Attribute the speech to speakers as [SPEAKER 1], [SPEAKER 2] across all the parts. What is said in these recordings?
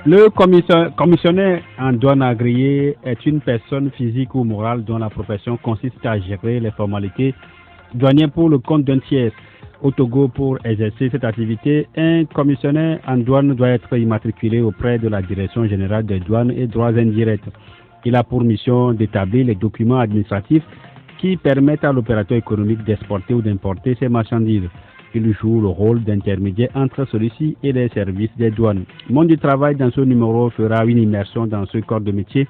[SPEAKER 1] Le commissionnaire en douane agréée est une personne physique ou morale dont la profession consiste à gérer les formalités douanières pour le compte d'un tiers. Au Togo, pour exercer cette activité, un commissionnaire en douane doit être immatriculé auprès de la Direction générale des douanes et droits indirects. Il a pour mission d'établir les documents administratifs qui permettent à l'opérateur économique d'exporter ou d'importer ses marchandises. Il joue le rôle d'intermédiaire entre celui-ci et les services des douanes. Monde du travail dans ce numéro fera une immersion dans ce corps de métier,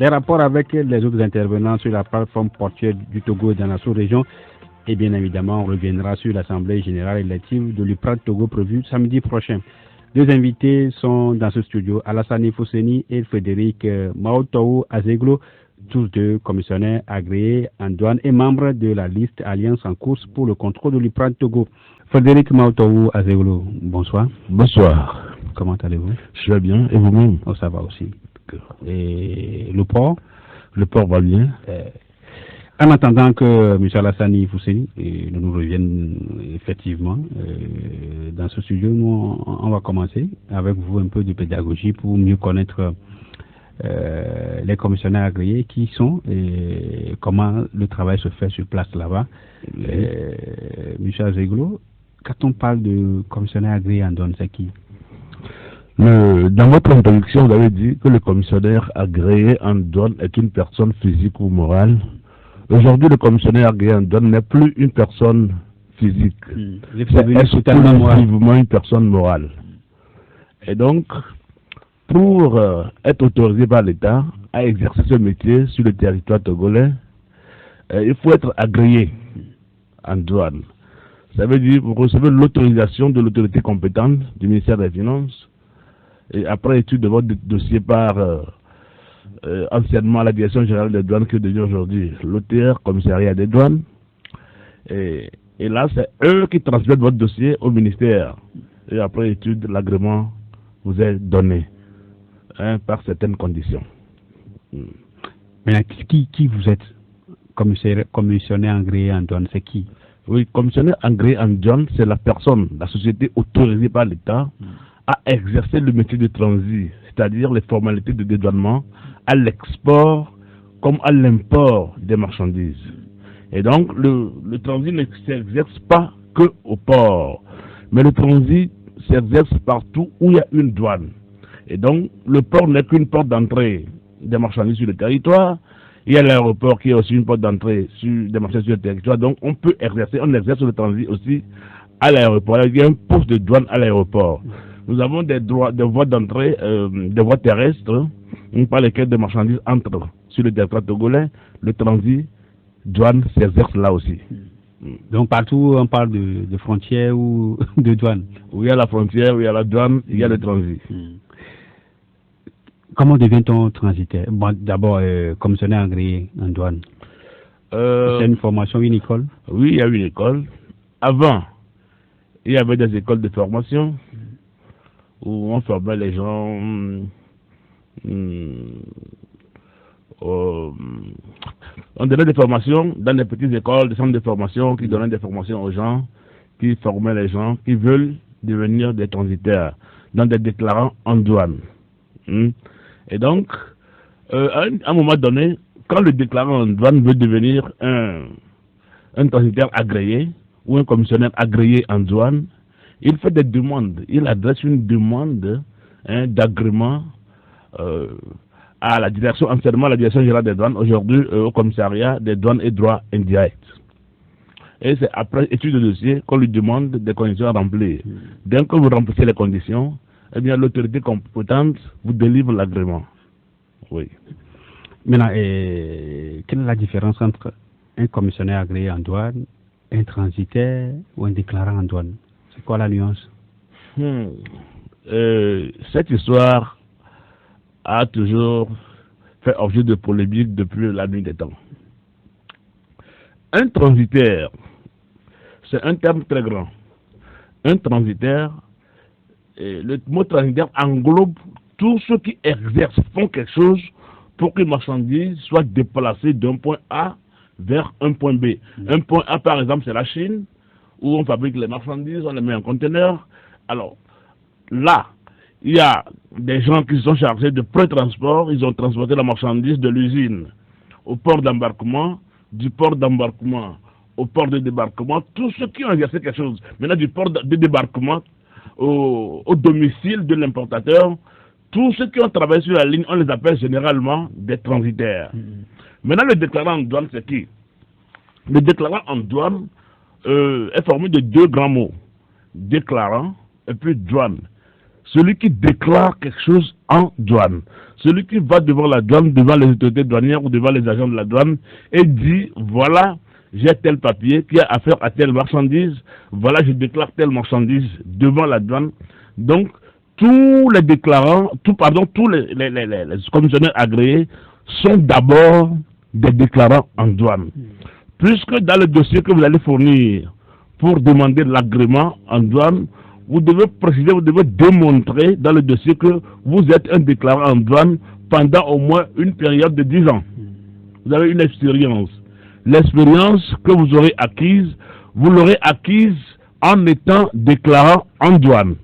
[SPEAKER 1] les rapports avec les autres intervenants sur la plateforme portuaire du Togo et dans la sous-région, et bien évidemment on reviendra sur l'Assemblée générale élective de l'UPRA Togo prévue samedi prochain. Deux invités sont dans ce studio, Alassane Fousseni et Frédéric Maotou Azeglo, tous deux commissionnaires agréés en douane et membres de la liste Alliance en course pour le contrôle de l'UPRA Togo. Frédéric Maotou Azeglo, bonsoir.
[SPEAKER 2] Bonsoir.
[SPEAKER 1] Comment allez-vous?
[SPEAKER 2] Je vais bien, et vous-même?
[SPEAKER 1] Oh, ça va aussi. Et le port?
[SPEAKER 2] Le port va bien.
[SPEAKER 1] En attendant que M. Alassane Fousseni nous revienne effectivement dans ce studio, nous on va commencer avec vous un peu de pédagogie pour mieux connaître les commissionnaires agréés qui sont et comment le travail se fait sur place là-bas. M. Azeglo, quand on parle de commissionnaire agréé en douane, c'est qui?
[SPEAKER 2] Dans votre introduction, vous avez dit que le commissionnaire agréé en douane est une personne physique ou morale. Aujourd'hui, le commissionnaire agréé en douane n'est plus une personne physique. C'est exclusivement une personne morale. Et donc, pour être autorisé par l'État à exercer ce métier sur le territoire togolais, il faut être agréé en douane. Ça veut dire que vous recevez l'autorisation de l'autorité compétente du ministère des Finances et après étude de votre dossier par anciennement la Direction générale des douanes que devient aujourd'hui l'OTR, commissariat des douanes. Et là, c'est eux qui transmettent votre dossier au ministère. Et après étude, l'agrément vous est donné par certaines conditions.
[SPEAKER 1] Mais qui vous êtes commissionnaire agréé en douane, c'est qui?
[SPEAKER 2] Oui, commissionnaire agréé en douane, c'est la personne, la société autorisée par l'État à exercer le métier de transit, c'est-à-dire les formalités de dédouanement à l'export comme à l'import des marchandises. Et donc, le transit ne s'exerce pas que au port, mais le transit s'exerce partout où il y a une douane. Et donc, le port n'est qu'une porte d'entrée des marchandises sur le territoire. Il y a l'aéroport qui est aussi une porte d'entrée des marchandises sur le territoire. Donc, on exerce le transit aussi à l'aéroport. Il y a un poste de douane à l'aéroport. Nous avons des voies d'entrée, des voies terrestres, par lesquelles des marchandises entrent sur le territoire togolais. Le transit, douane s'exerce là aussi.
[SPEAKER 1] Donc partout on parle de frontières ou de douane?
[SPEAKER 2] Où il y a la frontière, où il y a la douane, il y a le transit.
[SPEAKER 1] Comment devient-on transitaire? Bon, d'abord, commissionnaire agréé en douane. C'est une formation, une école?
[SPEAKER 2] Oui, il y a une école. Avant, il y avait des écoles de formation où on formait les gens. On donnait des formations dans des petites écoles, des centres de formation qui donnaient des formations aux gens, qui formaient les gens qui veulent devenir des transitaires, dans des déclarants en douane. Et donc, à un moment donné, quand le déclarant en douane veut devenir un transitaire agréé ou un commissionnaire agréé en douane, il fait des demandes. Il adresse une demande d'agrément à la direction, anciennement la Direction générale des douanes, aujourd'hui au commissariat des douanes et droits indirects. Et c'est après étude de dossier qu'on lui demande des conditions à remplir. Dès que vous remplissez les conditions, eh bien l'autorité compétente vous délivre l'agrément. Oui.
[SPEAKER 1] Maintenant, quelle est la différence entre un commissionnaire agréé en douane, un transitaire ou un déclarant en douane? C'est quoi la nuance?
[SPEAKER 2] Cette histoire a toujours fait objet de polémique depuis la nuit des temps. Un transitaire, c'est un terme très grand. Un transitaire, le mot transitaire englobe tous ceux qui exercent font quelque chose pour que les marchandises soient déplacées d'un point A vers un point B. Un point A, par exemple, c'est la Chine, où on fabrique les marchandises, on les met en conteneur. Alors, là, il y a des gens qui sont chargés de pré-transport, ils ont transporté la marchandise de l'usine au port d'embarquement, du port d'embarquement au port de débarquement, tous ceux qui ont exercé quelque chose. Maintenant, du port de débarquement au domicile de l'importateur, tous ceux qui ont travaillé sur la ligne, on les appelle généralement des transitaires. Maintenant, le déclarant en douane, c'est qui? Le déclarant en douane est formé de deux grands mots. Déclarant et puis douane. Celui qui déclare quelque chose en douane. Celui qui va devant la douane, devant les autorités douanières ou devant les agents de la douane et dit, voilà, j'ai tel papier qui a affaire à telle marchandise, voilà, je déclare telle marchandise devant la douane. Donc, tous les déclarants, tous les commissionnaires agréés sont d'abord des déclarants en douane. Puisque dans le dossier que vous allez fournir pour demander l'agrément en douane, vous devez préciser, vous devez démontrer dans le dossier que vous êtes un déclarant en douane pendant au moins une période de 10 ans. Vous avez une expérience. L'expérience que vous aurez acquise, vous l'aurez acquise en étant déclarant en douane.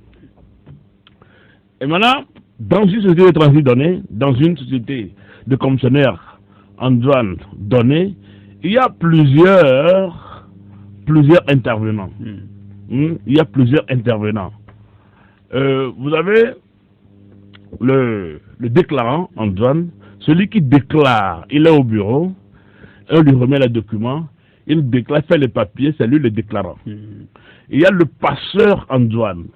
[SPEAKER 2] Et maintenant, dans une société de transit donnée, dans une société de commissionnaires en douane donnée, il y a plusieurs intervenants. Il y a plusieurs intervenants. Vous avez le déclarant en douane, celui qui déclare, il est au bureau, on lui remet les documents, il déclare, fait les papiers, c'est lui le déclarant. Il y a le passeur en douane,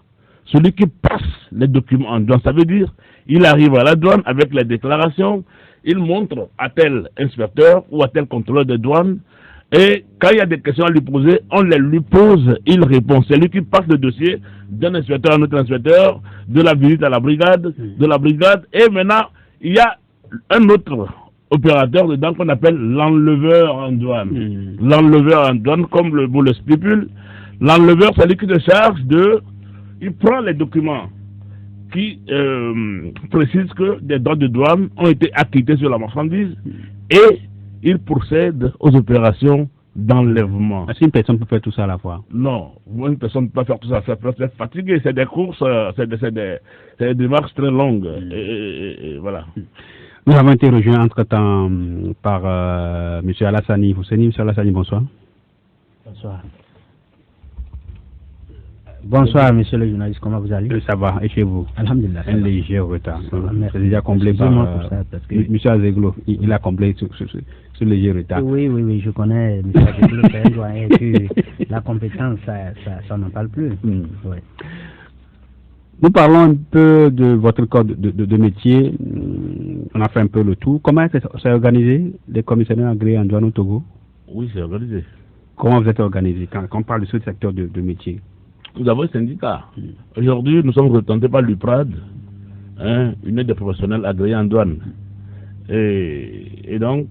[SPEAKER 2] celui qui passe les documents en douane, ça veut dire, il arrive à la douane avec les déclarations, il montre à tel inspecteur ou à tel contrôleur de douane, et quand il y a des questions à lui poser, on les lui pose, il répond. C'est lui qui passe le dossier d'un inspecteur à un autre inspecteur, de la visite à la brigade, de la brigade, et maintenant, il y a un autre opérateur dedans qu'on appelle l'enleveur en douane. L'enleveur en douane, comme le mot le stipule, l'enleveur, c'est lui qui se charge de... Il prend les documents qui précisent que des droits de douane ont été acquittés sur la marchandise et il procède aux opérations d'enlèvement.
[SPEAKER 1] Est-ce qu'une personne peut faire tout ça à la fois?
[SPEAKER 2] Non, une personne ne peut pas faire tout ça, ça peut être fatigué. C'est des courses, c'est des démarches très longues. Et voilà.
[SPEAKER 1] Nous avons été rejoints entre-temps par M. Alassani. M. Alassani, bonsoir.
[SPEAKER 3] Bonsoir. Bonsoir, monsieur le journaliste, comment vous allez?
[SPEAKER 1] Ça va, et chez vous?
[SPEAKER 3] Alhamdulillah.
[SPEAKER 1] Un léger retard.
[SPEAKER 3] C'est
[SPEAKER 1] déjà comblé par monsieur Azeglo. Il a comblé ce léger retard.
[SPEAKER 3] Oui, je connais monsieur Azeglo, c'est un doyen que la compétence, ça n'en parle plus. Ouais.
[SPEAKER 1] Nous parlons un peu de votre corps de métier. On a fait un peu le tour. Comment c'est organisé, les commissionnaires agréés en douane au Togo?
[SPEAKER 2] Oui, c'est organisé.
[SPEAKER 1] Comment vous êtes organisé quand on parle de ce secteur de métier?
[SPEAKER 2] Nous avons un syndicat. Aujourd'hui, nous sommes représentés par l'UPRAD, une aide des professionnels agréés en douane. Et donc,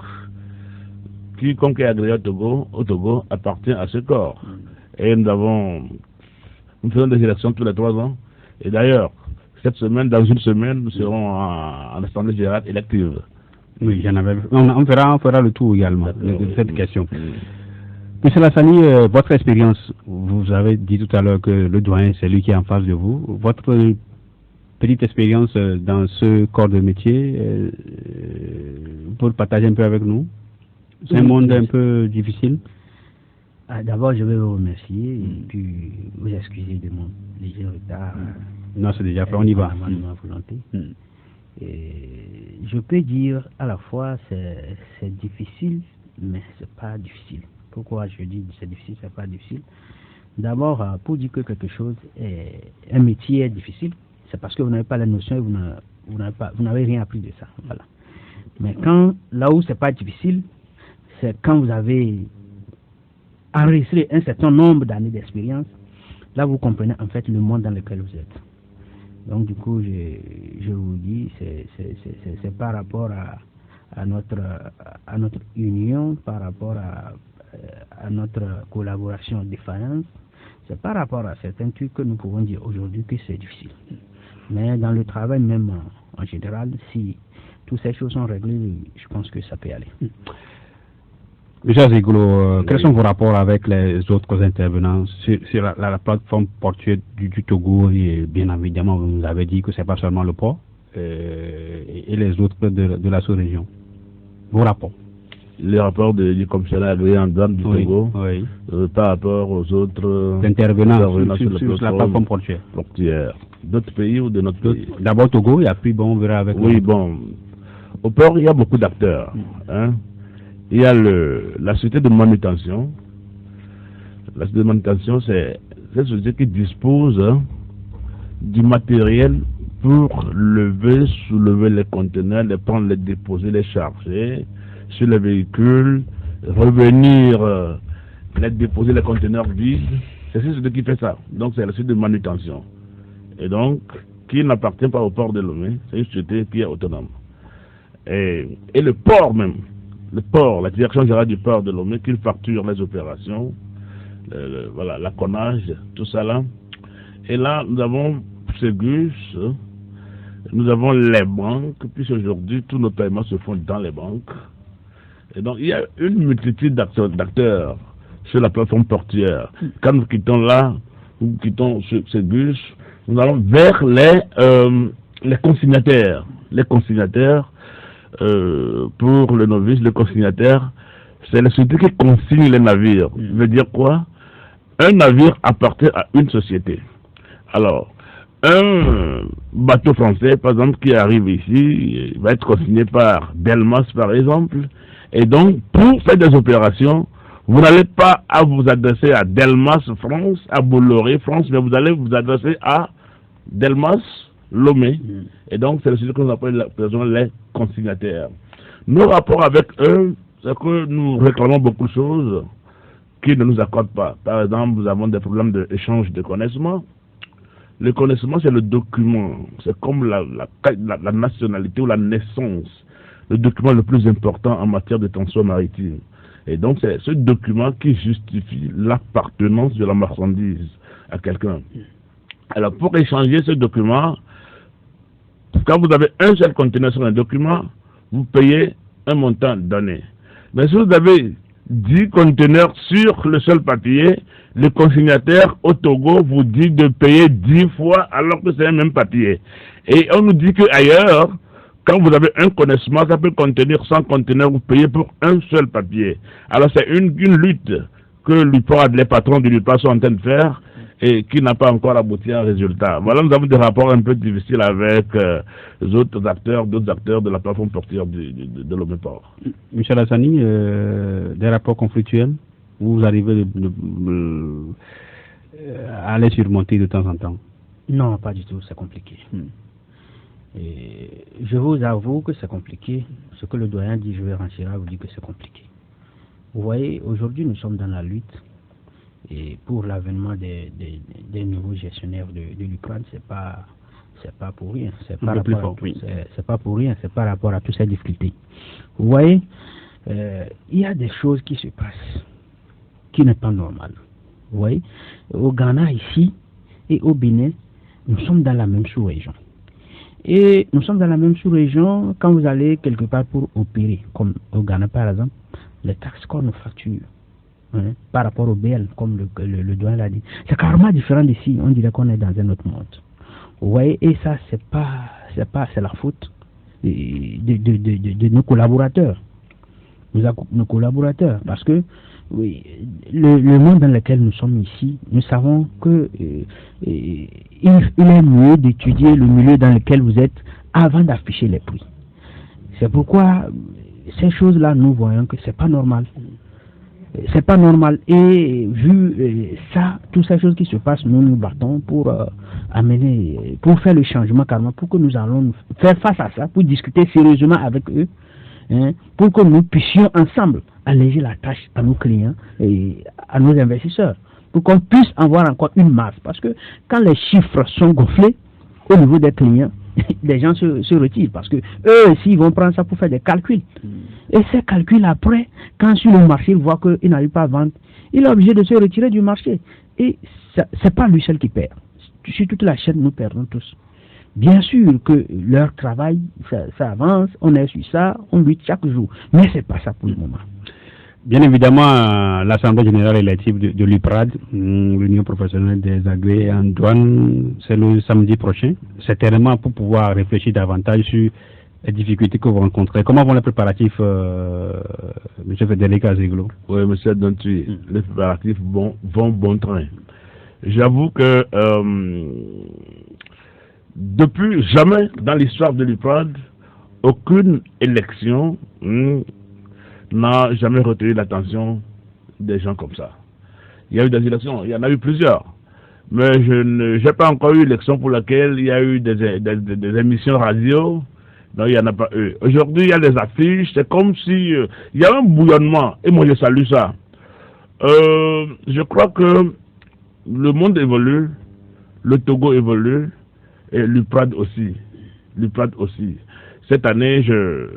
[SPEAKER 2] quiconque est agréé au Togo appartient à ce corps. Et nous faisons des élections tous les 3 ans. Et d'ailleurs, dans une semaine, nous serons en assemblée générale élective.
[SPEAKER 1] Oui, on fera le tour également de cette question. Monsieur Lassani, votre expérience, vous avez dit tout à l'heure que le doyen, c'est lui qui est en face de vous. Votre petite expérience dans ce corps de métier, pour le partager un peu avec nous. C'est un monde un peu difficile.
[SPEAKER 3] D'abord, je vais vous remercier et puis vous excuser de mon léger retard.
[SPEAKER 1] Non, c'est déjà fait, on y va.
[SPEAKER 3] De ma volonté. Et je peux dire à la fois c'est difficile, mais c'est pas difficile. Pourquoi je dis c'est difficile, c'est pas difficile? D'abord, pour dire que quelque chose un métier est difficile, c'est parce que vous n'avez pas la notion et vous n'avez rien appris de ça. Voilà. Mais là où c'est pas difficile, c'est quand vous avez enregistré un certain nombre d'années d'expérience, là vous comprenez en fait le monde dans lequel vous êtes. Donc du coup, je vous dis, c'est par rapport à notre union, par rapport à notre collaboration défaillante, c'est par rapport à certains trucs que nous pouvons dire aujourd'hui que c'est difficile. Mais dans le travail même, en général, si toutes ces choses sont réglées, je pense que ça peut aller.
[SPEAKER 1] Monsieur Zigolo, quels sont vos rapports avec les autres intervenants sur la plateforme portuaire du Togo? Et bien évidemment, vous nous avez dit que ce n'est pas seulement le port et les autres de la sous-région. Vos rapports?
[SPEAKER 2] Les rapports du commissaire agréé en douane du Togo par rapport aux autres
[SPEAKER 1] intervenants sur la plateforme
[SPEAKER 2] portuaire d'autres pays ou de notre pays.
[SPEAKER 1] D'abord Togo et puis on verra avec.
[SPEAKER 2] Oui, bon. Au port, il y a beaucoup d'acteurs. Hein. Il y a la société de manutention. La société de manutention, c'est cette société qui dispose du matériel pour lever, soulever les conteneurs, les prendre, les déposer, les charger sur les véhicules, revenir les déposer les conteneurs vides. C'est cette société qui fait ça. Donc c'est la société de manutention. Et donc, qui n'appartient pas au port de Lomé, c'est une société qui est autonome. Et le port même, le port, la direction générale du port de Lomé, qui facture les opérations, voilà, l'acconnage, tout ça là. Et là, nous avons Ségus, nous avons les banques, puisque aujourd'hui, tous nos paiements se font dans les banques. Et donc, il y a une multitude d'acteurs sur la plateforme portuaire. Quand nous quittons là, nous quittons Ségus, nous allons vers les consignataires. Les consignataires, pour le novice, le consignataire, c'est la société qui consigne les navires. Ça veut dire quoi? Un navire appartient à une société. Alors, un bateau français, par exemple, qui arrive ici, il va être consigné par Delmas, par exemple. Et donc, pour faire des opérations, vous n'allez pas à vous adresser à Delmas France, à Bolloré France, mais vous allez vous adresser à Delmas Lomé. Et donc, c'est ce que nous appelons les consignataires. Nos rapports avec eux, c'est que nous réclamons beaucoup de choses qui ne nous accordent pas. Par exemple, nous avons des problèmes d'échange de connaissements. Le connaissement, c'est le document. C'est comme la nationalité ou la naissance. Le document le plus important en matière de transport maritime. Et donc, c'est ce document qui justifie l'appartenance de la marchandise à quelqu'un. Alors, pour échanger ce document, quand vous avez un seul conteneur sur un document, vous payez un montant donné. Mais si vous avez 10 conteneurs sur le seul papier, le consignataire au Togo vous dit de payer 10 fois alors que c'est un même papier. Et on nous dit qu'ailleurs, quand vous avez un connaissement, ça peut contenir 100 conteneurs, vous payez pour un seul papier. Alors c'est une lutte que les patrons du LUPA sont en train de faire et qui n'a pas encore abouti à un résultat. Voilà, nous avons des rapports un peu difficiles avec d'autres acteurs de la plateforme portuaire de Lomé-Port.
[SPEAKER 1] Michel Hassani, des rapports conflictuels, vous arrivez à les surmonter de temps en temps?
[SPEAKER 3] Non, pas du tout, c'est compliqué. Et je vous avoue que c'est compliqué. Ce que le doyen dit, je vais Ranchira vous dit que c'est compliqué. Vous voyez, aujourd'hui nous sommes dans la lutte. Et pour l'avènement des nouveaux gestionnaires de l'Ukraine, c'est pas pour rien. C'est pas pour rien. C'est par rapport à toutes ces difficultés. Vous voyez, il y a des choses qui se passent qui n'est pas normales. Vous voyez, au Ghana ici et au Bénin, nous sommes dans la même sous-région. Et nous sommes dans la même sous-région quand vous allez quelque part pour opérer, comme au Ghana par exemple, les taxes qu'on nous facture. Par rapport au BL, comme le doyen l'a dit. C'est carrément différent d'ici. On dirait qu'on est dans un autre monde. Vous voyez, et ça, c'est la faute de nos collaborateurs. Nos collaborateurs. Parce que, oui, le monde dans lequel nous sommes ici, nous savons que il est mieux d'étudier le milieu dans lequel vous êtes avant d'afficher les prix. C'est pourquoi ces choses-là, nous voyons que c'est pas normal. C'est pas normal. Et vu ça, toutes ces choses qui se passent, nous nous battons pour pour faire le changement carrément, pour que nous allons faire face à ça, pour discuter sérieusement avec eux, pour que nous puissions ensemble alléger la tâche à nos clients et à nos investisseurs, pour qu'on puisse avoir encore une masse. Parce que quand les chiffres sont gonflés au niveau des clients, les gens se retirent parce que eux aussi ils vont prendre ça pour faire des calculs. Et ces calculs après, quand sur le marché il voit qu'il n'arrive pas à vendre, il est obligé de se retirer du marché. Et c'est pas lui seul qui perd. Sur toute la chaîne, nous perdons tous. Bien sûr que leur travail, ça avance, on est sur ça, on lutte chaque jour. Mais c'est pas ça pour le moment.
[SPEAKER 1] Bien évidemment, l'Assemblée générale élective de l'UPRAD, l'Union professionnelle des agréés en douane, c'est le samedi prochain. Certainement pour pouvoir réfléchir davantage sur les difficultés que vous rencontrez. Comment vont les préparatifs, M. Frédéric Azeglo?
[SPEAKER 2] Oui, M. Dantuy, les préparatifs vont bon train. J'avoue que depuis jamais dans l'histoire de l'UPRAD, aucune élection n'a jamais retenu l'attention des gens comme ça. Il y a eu des élections, il y en a eu plusieurs. Mais je n'ai pas encore eu l'élection pour laquelle il y a eu des émissions radio. Non, il n'y en a pas eu. Aujourd'hui, il y a des affiches, c'est comme si il y a un bouillonnement. Et moi, je salue ça. Je crois que le monde évolue, le Togo évolue, et l'UPRAD aussi. L'UPRAD aussi. Cette année, je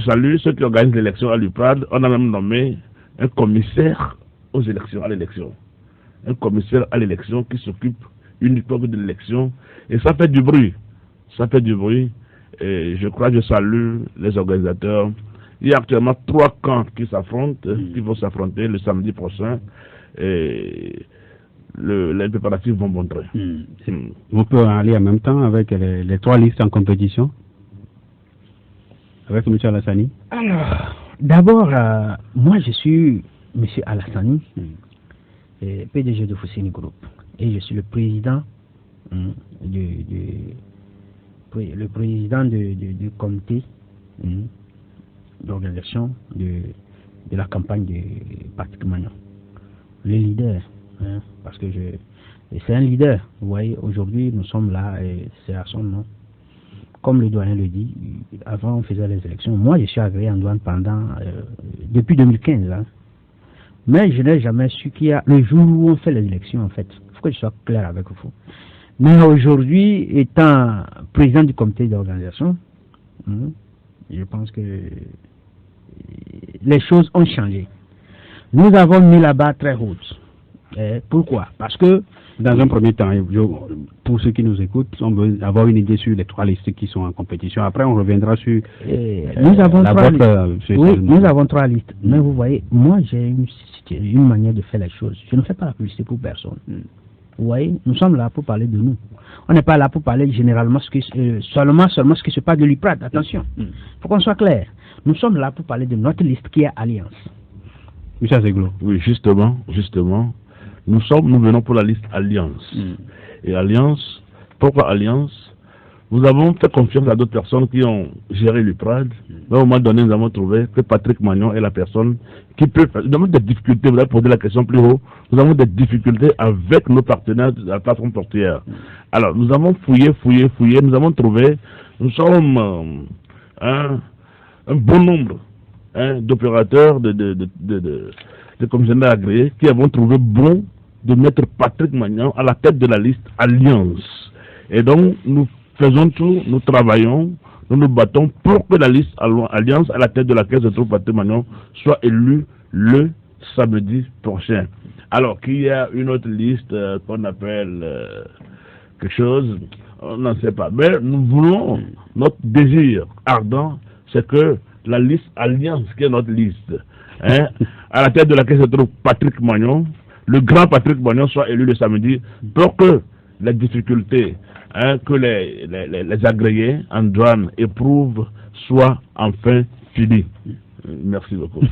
[SPEAKER 2] salue ceux qui organisent l'élection à l'UPRAD. On a même nommé un commissaire aux élections, à l'élection. Un commissaire à l'élection qui s'occupe uniquement de l'élection. Et ça fait du bruit. Ça fait du bruit. Et je crois que je salue les organisateurs. Il y a actuellement 3 camps qui s'affrontent, qui vont s'affronter le samedi prochain. Et les préparatifs vont bon train.
[SPEAKER 1] On peut aller en même temps avec les 3 listes en compétition? Avec M. Alassani?
[SPEAKER 3] Alors, d'abord, moi je suis M. Alassani, PDG de Foussini Group, et je suis le président du comité d'organisation de la campagne de Patrick Magnon. Le leader, parce que c'est un leader. Vous voyez, aujourd'hui nous sommes là et c'est à son nom. Comme le douanier le dit, avant on faisait les élections. Moi, je suis agréé en douane depuis 2015. Hein. Mais je n'ai jamais su qu'il y a le jour où on fait les élections, en fait. Il faut que je sois clair avec vous. Mais aujourd'hui, étant président du comité d'organisation, je pense que les choses ont changé. Nous avons mis la barre très haute. Pourquoi? Parce que
[SPEAKER 1] dans un premier temps, pour ceux qui nous écoutent, on veut avoir une idée sur les 3 listes qui sont en compétition. Après, on reviendra sur
[SPEAKER 3] nous avons 3 listes. Oui, nous avons 3 listes. Mais vous voyez, moi, j'ai une manière de faire les choses. Je ne fais pas la publicité pour personne. Vous voyez, nous sommes là pour parler de nous. On n'est pas là pour parler généralement seulement ce qui se passe de l'UPRAD. Attention, il faut qu'on soit clair. Nous sommes là pour parler de notre liste qui est Alliance.
[SPEAKER 1] Michel Zeglo.
[SPEAKER 2] Oui, justement. Nous venons pour la liste Alliance. Et Alliance, pourquoi Alliance? Nous avons fait confiance à d'autres personnes qui ont géré l'UPRAD. Mais à un moment donné, nous avons trouvé que Patrick Magnon est la personne qui peut faire. Nous avons des difficultés, vous avez posé la question plus haut. Nous avons des difficultés avec nos partenaires de la plateforme portuaire. Alors, nous avons fouillé. Nous avons trouvé, nous sommes un bon nombre d'opérateurs, de commissionnaires agréés qui avons trouvé bon de mettre Patrick Magnon à la tête de la liste Alliance. Et donc, nous faisons tout, nous travaillons, nous nous battons pour que la liste Alliance, à la tête de laquelle se trouve Patrick Magnon, soit élue le samedi prochain. Alors qu'il y a une autre liste qu'on appelle quelque chose, on n'en sait pas. Mais nous voulons, notre désir ardent, c'est que la liste Alliance, qui est notre liste, à la tête de laquelle se trouve Patrick Magnon, le grand Patrick Magnon soit élu le samedi pour que les difficultés que les agréés en douane éprouvent soient enfin finies. Merci beaucoup.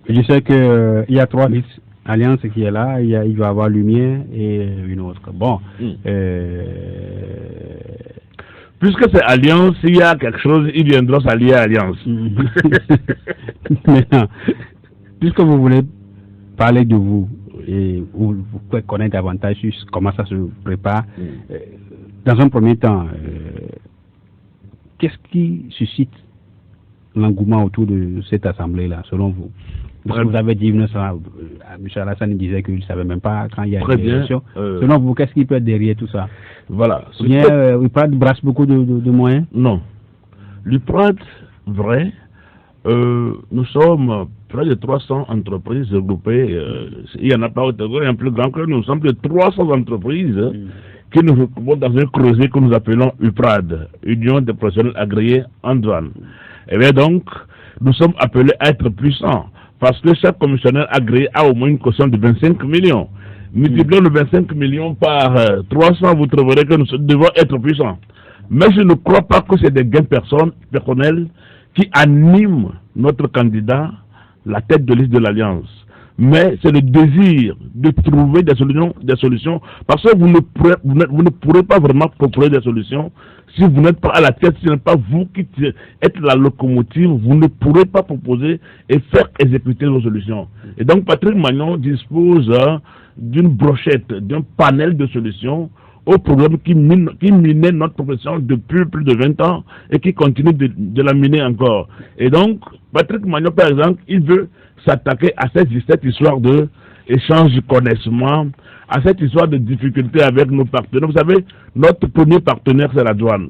[SPEAKER 1] Je sais qu'il y a 3 listes. Alliance qui est là, il va y avoir Lumière et une autre. Bon.
[SPEAKER 2] Puisque c'est Alliance, s'il y a quelque chose, ils viendront s'allier à Alliance.
[SPEAKER 1] Maintenant, puisque vous voulez parler de vous et vous pouvez connaître davantage sur comment ça se prépare, dans un premier temps, qu'est-ce qui suscite l'engouement autour de cette assemblée-là, selon vous? Parce que vous avez dit, M. Alassane disait qu'il ne savait même pas quand il y a une élection. Selon vous, qu'est-ce qui peut être derrière tout ça?
[SPEAKER 2] Voilà.
[SPEAKER 1] L'UPRAD brasse beaucoup de moyens?
[SPEAKER 2] Non. L'UPRAD, vrai, nous sommes près de 300 entreprises regroupées. Il n'y en a pas au Togo, il y a un plus grand que nous. Nous sommes plus de 300 entreprises qui nous retrouvons dans un creuset que nous appelons UPRAD, Union des professionnels agréés en douane. Et bien donc, nous sommes appelés à être puissants, parce que chaque commissionnaire agréé a au moins une caution de 25 millions. Multiplions le 25 millions par 300, vous trouverez que nous devons être puissants. Mais je ne crois pas que c'est des gains personnels qui animent notre candidat, la tête de liste de l'Alliance. Mais c'est le désir de trouver des solutions, parce que vous ne pourrez pas vraiment proposer des solutions si vous n'êtes pas à la tête, si ce n'est pas vous qui êtes la locomotive, vous ne pourrez pas proposer et faire exécuter vos solutions. Et donc Patrick Magnon dispose d'une brochette, d'un panel de solutions aux problèmes qui minaient notre profession depuis plus de 20 ans et qui continuent de la miner encore. Et donc, Patrick Magnon, par exemple, il veut s'attaquer à cette histoire de échange de connaissements, à cette histoire de difficultés avec nos partenaires. Vous savez, notre premier partenaire, c'est la douane.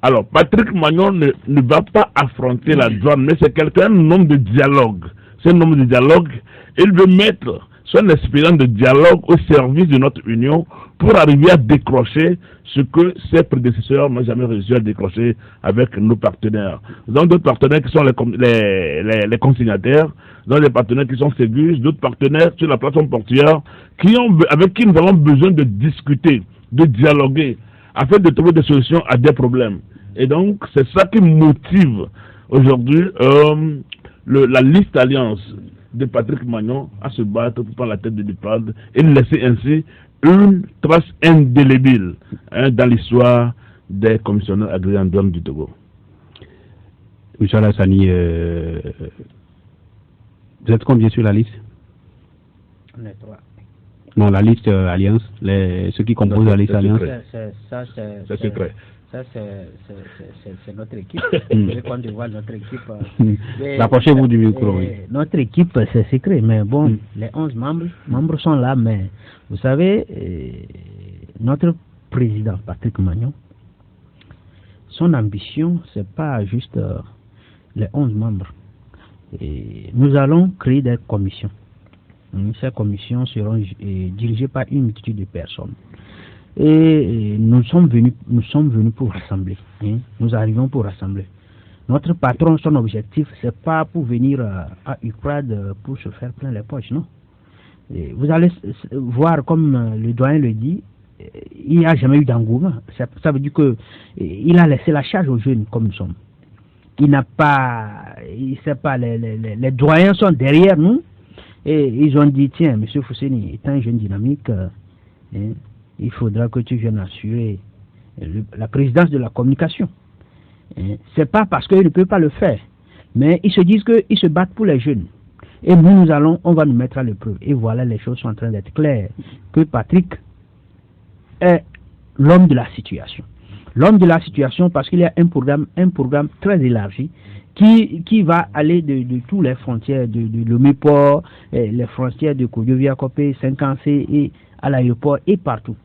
[SPEAKER 2] Alors, Patrick Magnon ne va pas affronter la douane, mais c'est quelqu'un, un homme de dialogue. C'est un homme de dialogue. Il veut mettre son expérience de dialogue au service de notre union pour arriver à décrocher ce que ses prédécesseurs n'ont jamais réussi à décrocher avec nos partenaires. Donc d'autres partenaires qui sont les consignataires, donc des partenaires qui sont Ségus, d'autres partenaires sur la plateforme portuaire avec qui nous avons besoin de discuter, de dialoguer, afin de trouver des solutions à des problèmes. Et donc c'est ça qui motive aujourd'hui la liste Alliance de Patrick Magnon à se battre pour prendre la tête de l'UPRAD et laisser ainsi une trace indélébile dans l'histoire des commissionnaires agréés en douane du Togo.
[SPEAKER 1] Monsieur Alassani, vous êtes combien sur la liste?
[SPEAKER 3] On est 3.
[SPEAKER 1] Non, la liste Alliance, ceux qui composent la liste Alliance.
[SPEAKER 2] C'est secret.
[SPEAKER 3] Ça, c'est notre équipe. Quand on voit notre équipe...
[SPEAKER 1] Rapprochez-vous du micro, oui.
[SPEAKER 3] Notre équipe, c'est secret, mais bon, les 11 membres sont là, mais vous savez, notre président, Patrick Magnon, son ambition, c'est pas juste les 11 membres. Et nous allons créer des commissions. Ces commissions seront dirigées par une multitude de personnes. Et nous sommes venus pour rassembler. Nous arrivons pour rassembler. Notre patron, son objectif, c'est pas pour venir à UPRAD pour se faire plein les poches, non. Et vous allez voir, comme le doyen le dit, il n'y a jamais eu d'engouement. Ça veut dire que il a laissé la charge aux jeunes comme nous sommes. Il sait pas, les doyens sont derrière nous et ils ont dit, tiens, monsieur Fousseni est un jeune dynamique, il faudra que tu viennes assurer la présidence de la communication. C'est pas parce qu'ils ne peuvent pas le faire, mais ils se disent qu'ils se battent pour les jeunes. Et nous, on va nous mettre à l'épreuve. Et voilà, les choses sont en train d'être claires. Que Patrick est l'homme de la situation. L'homme de la situation parce qu'il y a un programme très élargi qui va aller de toutes les frontières, de l'Oméport, les frontières de Kodjo-Viakopé, Saint-Cancé et à l'aéroport et partout.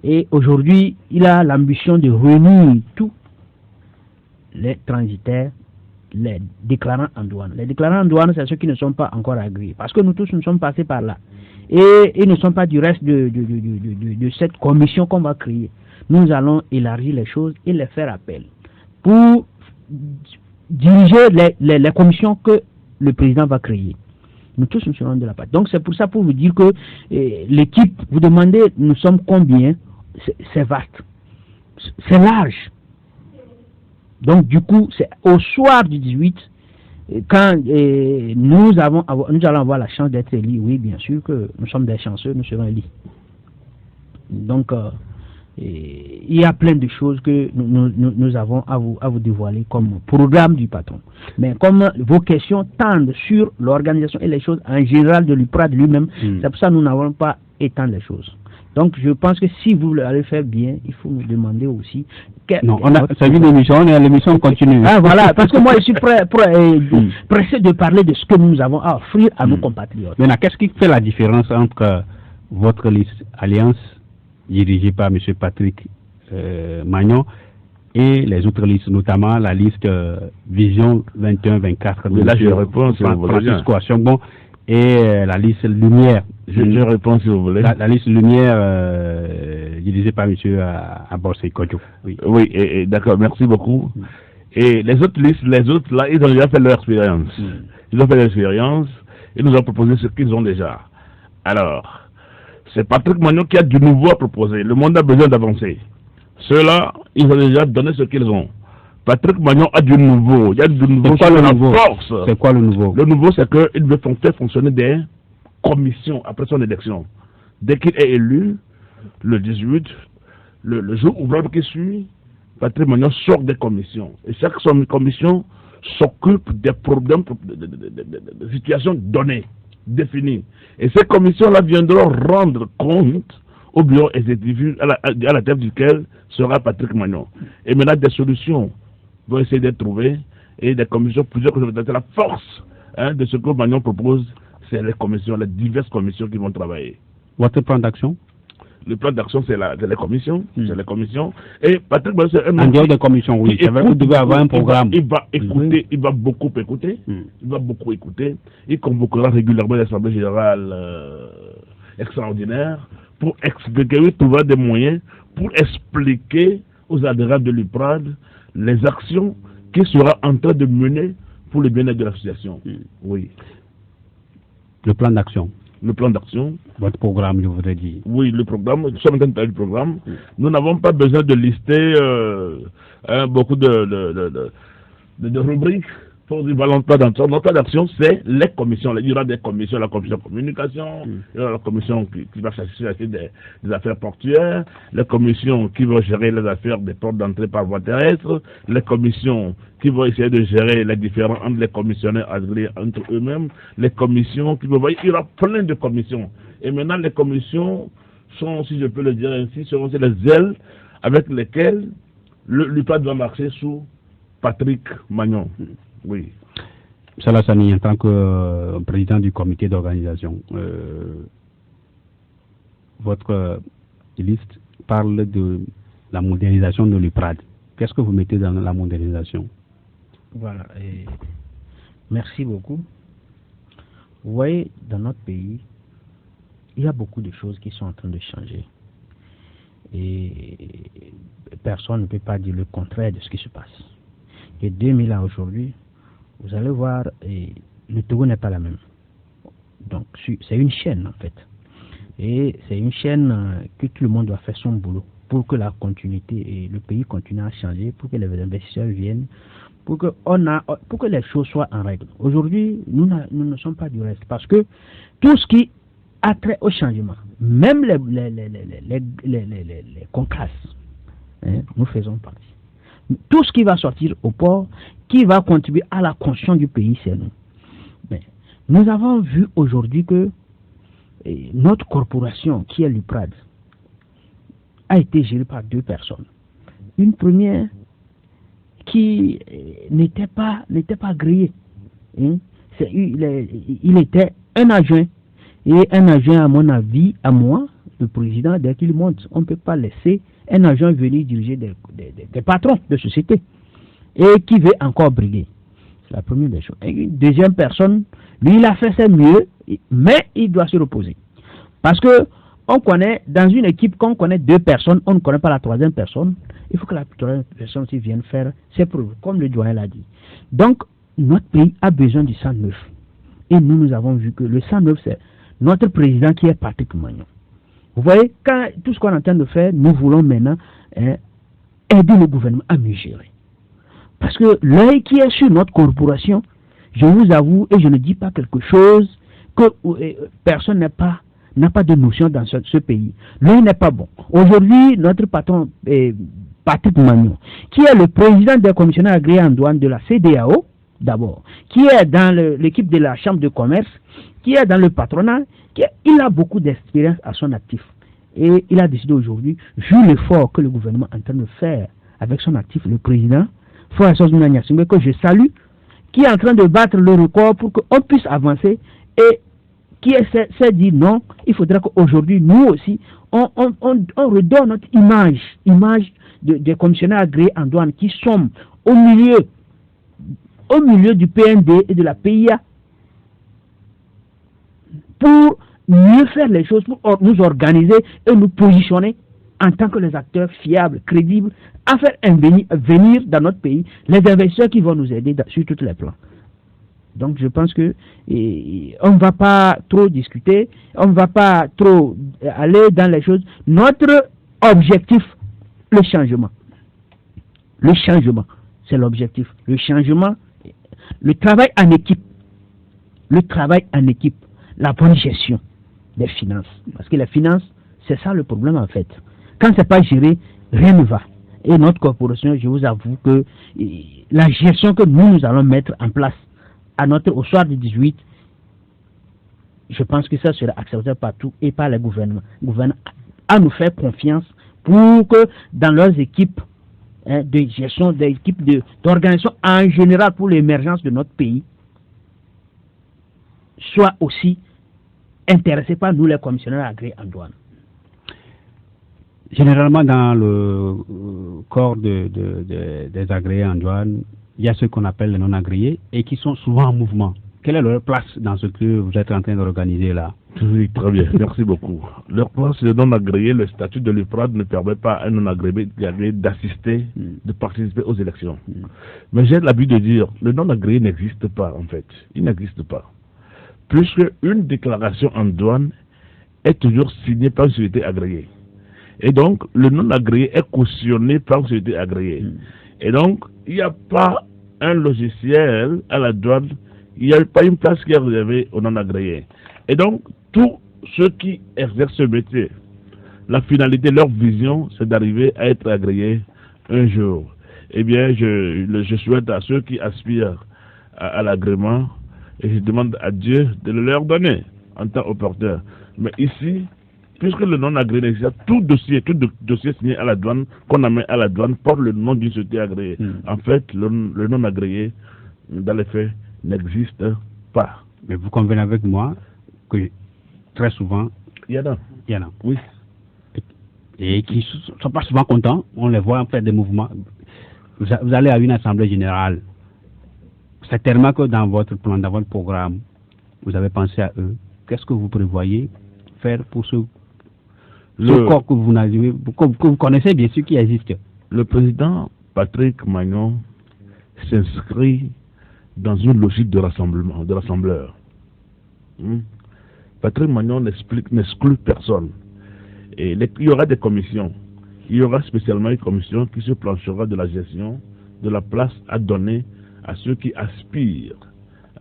[SPEAKER 3] Et aujourd'hui, il a l'ambition de réunir tous les transitaires, les déclarants en douane. Les déclarants en douane, c'est ceux qui ne sont pas encore agréés. Parce que nous tous, nous sommes passés par là. Et ils ne sont pas du reste de cette commission qu'on va créer. Nous allons élargir les choses et les faire appel pour diriger les commissions que le président va créer. Nous tous, nous serons de la part. Donc c'est pour ça, pour vous dire que l'équipe, vous demandez, nous sommes combien? C'est vaste. C'est large. Donc du coup, c'est au soir du 18, quand nous allons avoir la chance d'être élus, oui, bien sûr que nous sommes des chanceux, nous serons élus. Donc, il y a plein de choses que nous avons à vous dévoiler comme programme du patron. Mais comme vos questions tendent sur l'organisation et les choses en général de l'UPRAD lui-même, c'est pour ça que nous n'avons pas étendre les choses. Donc je pense que si vous allez faire bien, il faut nous demander aussi...
[SPEAKER 1] Non, on a servi l'émission continue.
[SPEAKER 3] Ah voilà, parce que moi je suis pressé de parler de ce que nous avons à offrir à nos compatriotes.
[SPEAKER 1] Maintenant, qu'est-ce qui fait la différence entre votre liste Alliance, dirigée par M. Patrick Magnon, et les autres listes, notamment la liste Vision 21-24 de
[SPEAKER 2] là, je réponds,
[SPEAKER 1] Francisco Assogbo, et la liste Lumière.
[SPEAKER 2] Je réponds si vous voulez.
[SPEAKER 1] La liste Lumière dirigée par M. Abossé Kodjo. Oui,
[SPEAKER 2] Oui, et d'accord, merci beaucoup. Et les autres listes, là, ils ont déjà fait leur expérience. Ils ont fait l'expérience, ils nous ont proposé ce qu'ils ont déjà. Alors, c'est Patrick Magnon qui a du nouveau à proposer. Le monde a besoin d'avancer. Ceux-là, ils ont déjà donné ce qu'ils ont. Patrick Magnon a du nouveau. Il y a du nouveau
[SPEAKER 1] C'est quoi le nouveau?
[SPEAKER 2] force.
[SPEAKER 1] C'est quoi le nouveau?
[SPEAKER 2] Le nouveau, c'est qu'il veut faire fonctionner des commissions après son élection. Dès qu'il est élu, le 18, le jour ouvrable qui suit, Patrick Magnon sort des commissions. Et chaque commission s'occupe des problèmes, de situations données, définies. Et ces commissions-là viendront rendre compte au bureau exécutif à la tête duquel sera Patrick Magnon. Et maintenant, des solutions vont essayer d'être trouvées et des commissions, plusieurs commissions. La force de ce que Magnon propose, c'est les commissions, les diverses commissions qui vont travailler.
[SPEAKER 1] Votre plan d'action?
[SPEAKER 2] Le plan d'action, c'est les commissions. C'est les commissions. Et Patrick Magnon, c'est un
[SPEAKER 1] En dehors des commissions, oui. C'est vrai que vous devez avoir un programme.
[SPEAKER 2] Il va écouter, il va beaucoup écouter. Il va beaucoup écouter. Il convoquera régulièrement l'Assemblée générale extraordinaire pour expliquer, il trouvera des moyens pour expliquer aux adhérents de l'UPRAD les actions qu'il sera en train de mener pour le bien-être de l'association. Oui.
[SPEAKER 1] Le plan d'action.
[SPEAKER 2] Le plan d'action.
[SPEAKER 1] Votre programme, je voudrais dire.
[SPEAKER 2] Oui, le programme. Nous sommes en train de faire le programme. Nous n'avons pas besoin de lister beaucoup de rubriques. Notre plan d'action, c'est les commissions. Il y aura des commissions, la commission communication, il y aura la commission qui va s'assurer des affaires portuaires, les commissions qui vont gérer les affaires des portes d'entrée par voie terrestre, les commissions qui vont essayer de gérer les différends entre les commissionnaires agréés entre eux-mêmes, les commissions qui vont... Il y aura plein de commissions. Et maintenant, les commissions sont, si je peux le dire ainsi, seront les ailes avec lesquelles l'UPAD va marcher sous Patrick Magnon. Oui.
[SPEAKER 1] Salah Sani, en tant que président du comité d'organisation, votre liste parle de la modernisation de l'UPRAD. Qu'est-ce que vous mettez dans la modernisation?
[SPEAKER 3] Voilà. Et merci beaucoup. Vous voyez, dans notre pays, il y a beaucoup de choses qui sont en train de changer. Et personne ne peut pas dire le contraire de ce qui se passe. Et 2000 ans aujourd'hui, vous allez voir, le Togo n'est pas la même. Donc, c'est une chaîne, en fait. Et c'est une chaîne que tout le monde doit faire son boulot pour que la continuité et le pays continue à changer, pour que les investisseurs viennent, pour que les choses soient en règle. Aujourd'hui, nous ne sommes pas du reste, parce que tout ce qui a trait au changement, même les conclasses, nous faisons partie. Tout ce qui va sortir au port, qui va contribuer à la construction du pays, c'est nous. Mais nous avons vu aujourd'hui que notre corporation, qui est l'UPRAD, a été gérée par deux personnes. Une première qui n'était pas agréée. Il était un adjoint. Et un adjoint, à mon avis, à moi, le président, dès qu'il monte, on ne peut pas laisser un agent venir diriger des patrons de société et qui veut encore briller. C'est la première des choses. Et une deuxième personne, lui, il a fait ses mieux, mais il doit se reposer. Parce que on connaît, dans une équipe, quand on connaît deux personnes, on ne connaît pas la troisième personne. Il faut que la troisième personne aussi vienne faire ses preuves, comme le doyen l'a dit. Donc, notre pays a besoin du sang neuf. Et nous avons vu que le sang neuf, c'est notre président qui est Patrick Magnon. Vous voyez, quand tout ce qu'on est en train de faire, nous voulons maintenant aider le gouvernement à mieux gérer. Parce que l'œil qui est sur notre corporation, je vous avoue, et je ne dis pas quelque chose que personne n'a pas de notion dans ce pays. L'œil n'est pas bon. Aujourd'hui, notre patron, Patrick Magnon, qui est le président des commissionnaires agréés en douane de la CEDEAO, d'abord, qui est dans l'équipe de la Chambre de commerce, qui est dans le patronat, il a beaucoup d'expérience à son actif. Et il a décidé aujourd'hui, vu l'effort que le gouvernement est en train de faire avec son actif, le président, que je salue, qui est en train de battre le record pour qu'on puisse avancer et qui s'est dit non, il faudra qu'aujourd'hui, nous aussi, on redonne notre image des commissionnaires agréés en douane qui sont au milieu du PND et de la PIA. pour mieux faire les choses, pour nous organiser et nous positionner en tant que les acteurs fiables, crédibles, à faire venir dans notre pays les investisseurs qui vont nous aider sur tous les plans. Donc je pense que on ne va pas trop discuter, on ne va pas trop aller dans les choses. Notre objectif, le changement. Le changement, c'est l'objectif. Le changement, le travail en équipe. Le travail en équipe, la bonne gestion des finances. Parce que les finances, c'est ça le problème en fait. Quand ce n'est pas géré, rien ne va. Et notre corporation, je vous avoue que la gestion que nous allons mettre en place au soir du 18, je pense que ça sera accepté partout et par les gouvernements. À nous faire confiance pour que dans leurs équipes de gestion, des équipes d'organisation en général pour l'émergence de notre pays, soient aussi intéressés par nous les commissionnaires agréés en douane.
[SPEAKER 1] Généralement, dans le corps des agréés en douane, il y a ceux qu'on appelle les non-agréés et qui sont souvent en mouvement. Quelle est leur place dans ce que vous êtes en train d'organiser là?
[SPEAKER 2] Oui, très bien, merci beaucoup. Leur place, les non-agréés, le statut de l'UPRAD ne permet pas à un non-agréé d'assister, de participer aux élections. Mais j'ai l'habitude de dire, le non-agréé n'existe pas en fait. Il n'existe pas. Puisque une déclaration en douane est toujours signée par une société agréée. Et donc, le non-agréé est cautionné par une société agréée. Et donc, il n'y a pas un logiciel à la douane, il n'y a pas une place qui est réservée aux non-agréés. Et donc, tous ceux qui exercent ce métier, la finalité, leur vision, c'est d'arriver à être agréés un jour. Eh bien, je souhaite à ceux qui aspirent à l'agrément, et je demande à Dieu de le leur donner en temps opportun. Mais ici, puisque le non-agréé n'existe pas, tout dossier signé à la douane, qu'on amène à la douane, porte le nom d'une société agréée. En fait, le non-agréé, dans les faits, n'existe pas.
[SPEAKER 1] Mais vous convenez avec moi que très souvent,
[SPEAKER 2] il y en a.
[SPEAKER 1] Oui. Et qui ne sont pas souvent contents, on les voit faire des mouvements. Vous allez à une assemblée générale. C'est tellement que dans votre plan, dans votre programme, vous avez pensé à eux. Qu'est-ce que vous prévoyez faire pour ce corps que vous connaissez bien sûr qui existe?
[SPEAKER 2] Le président Patrick Magnon s'inscrit dans une logique de rassemblement, de rassembleur. Patrick Magnon n'exclut personne. Et il y aura des commissions. Il y aura spécialement une commission qui se planchera de la gestion de la place à donner à ceux qui aspirent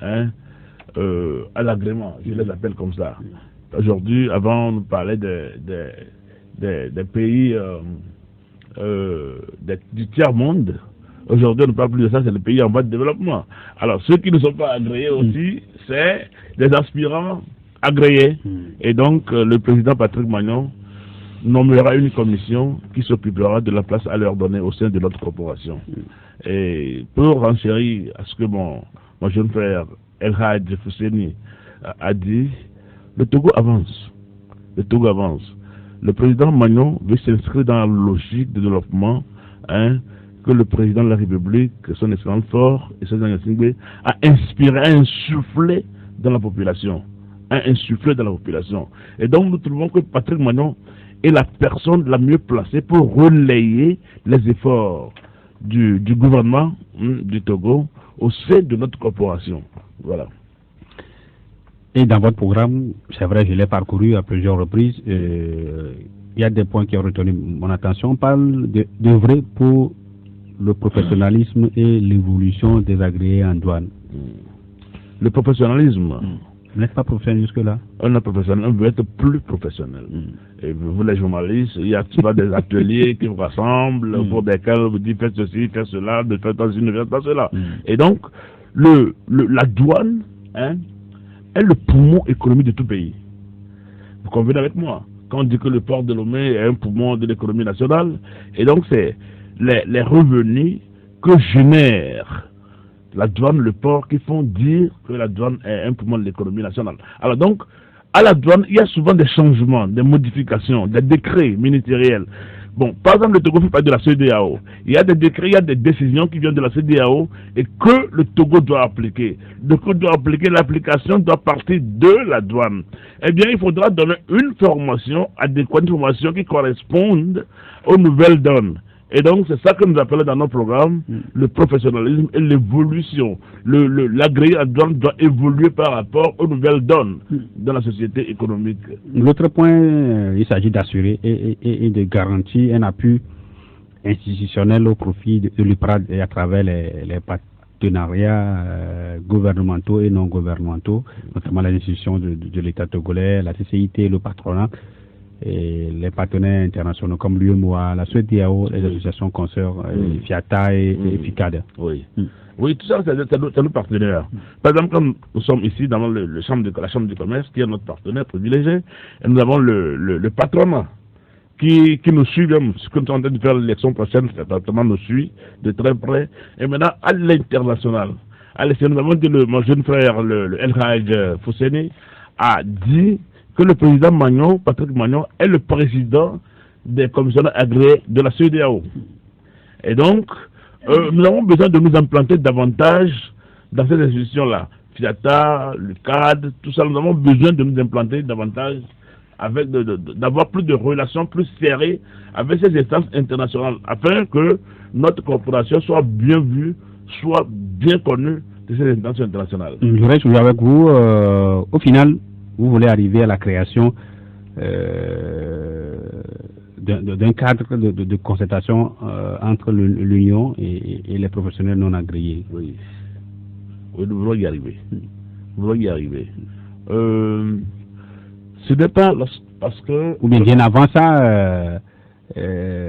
[SPEAKER 2] à l'agrément. Je les appelle comme ça. Aujourd'hui, avant, on nous parlait des pays du tiers-monde. Aujourd'hui, on ne parle plus de ça, c'est les pays en voie de développement. Alors, ceux qui ne sont pas agréés aussi, c'est des aspirants agréés. Et donc, le président Patrick Magnon nommera une commission qui s'occupera de la place à leur donner au sein de notre corporation. Et pour renchérir à ce que mon jeune frère El Hadj Fousséni a dit, le Togo avance. Le Togo avance. Le président Magnon veut s'inscrire dans la logique de développement que le président de la République, son excellence fort et son Singbe, a inspiré, a insufflé dans la population. Et donc nous trouvons que Patrick Magnon est la personne la mieux placée pour relayer les efforts du gouvernement du Togo au sein de notre corporation. Voilà.
[SPEAKER 1] Et dans votre programme, c'est vrai, je l'ai parcouru à plusieurs reprises, il y a des points qui ont retenu mon attention. On parle d'œuvrer pour le professionnalisme et l'évolution des agréés en douane.
[SPEAKER 2] Le professionnalisme.
[SPEAKER 1] Vous n'êtes pas professionnel jusque-là?
[SPEAKER 2] On est professionnel, on veut être plus professionnel. Et vous, les journalistes, il y a souvent des ateliers qui vous rassemblent, pour desquels vous dites faites ceci, faites cela, de faites ceci, ne faites pas cela. Et donc, la douane est le poumon économique de tout pays. Vous convenez avec moi? Quand on dit que le port de Lomé est un poumon de l'économie nationale, et donc c'est les revenus que génère la douane, le port, qui font dire que la douane est un poumon de l'économie nationale. Alors donc, à la douane, il y a souvent des changements, des modifications, des décrets ministériels Bon, par exemple, le Togo fait partie de la CEDEAO. Il y a des décrets, il y a des décisions qui viennent de la CEDEAO et que le Togo doit appliquer. Le Togo doit appliquer, l'application doit partir de la douane. Eh bien, il faudra donner une formation adéquate, une formation qui corresponde aux nouvelles donnes. Et donc, c'est ça que nous appelons dans nos programmes le professionnalisme et l'évolution. L'agréé à douane doit évoluer par rapport aux nouvelles donnes dans la société économique.
[SPEAKER 1] L'autre point, il s'agit d'assurer et de garantir un appui institutionnel au profit de l'UPRAD et à travers les partenariats gouvernementaux et non gouvernementaux, notamment les institutions de l'État togolais, la CCIT, le patronat, et les partenaires internationaux comme l'UEMOA, la CEDEAO, les associations consoeurs, FIATA et FICAD.
[SPEAKER 2] Oui. Oui, tout ça, c'est nos partenaires. Par exemple, comme nous sommes ici dans la chambre de commerce, qui est notre partenaire privilégié, et nous avons le patronat qui nous suit, même ce que nous sommes en train de faire l'élection prochaine, ce patronat nous suit de très près. Et maintenant, à l'international, nous avons dit, mon jeune frère, le El Hadj Fousseni, a dit que le président Magnon, Patrick Magnon, est le président des commissionnaires agréés de la CEDEAO. Et donc, nous avons besoin de nous implanter davantage dans ces institutions-là. FIATA, le CAD, tout ça, nous avons besoin de nous implanter davantage, d'avoir plus de relations plus serrées avec ces instances internationales, afin que notre corporation soit bien vue, soit bien connue de ces instances internationales.
[SPEAKER 1] Je reste avec vous. Au final, vous voulez arriver à la création d'un cadre de concertation entre l'Union et les professionnels non agréés.
[SPEAKER 2] Oui, nous voulons y arriver. Nous voulons y arriver. Ce n'est pas parce que...
[SPEAKER 1] Ou bien avant ça,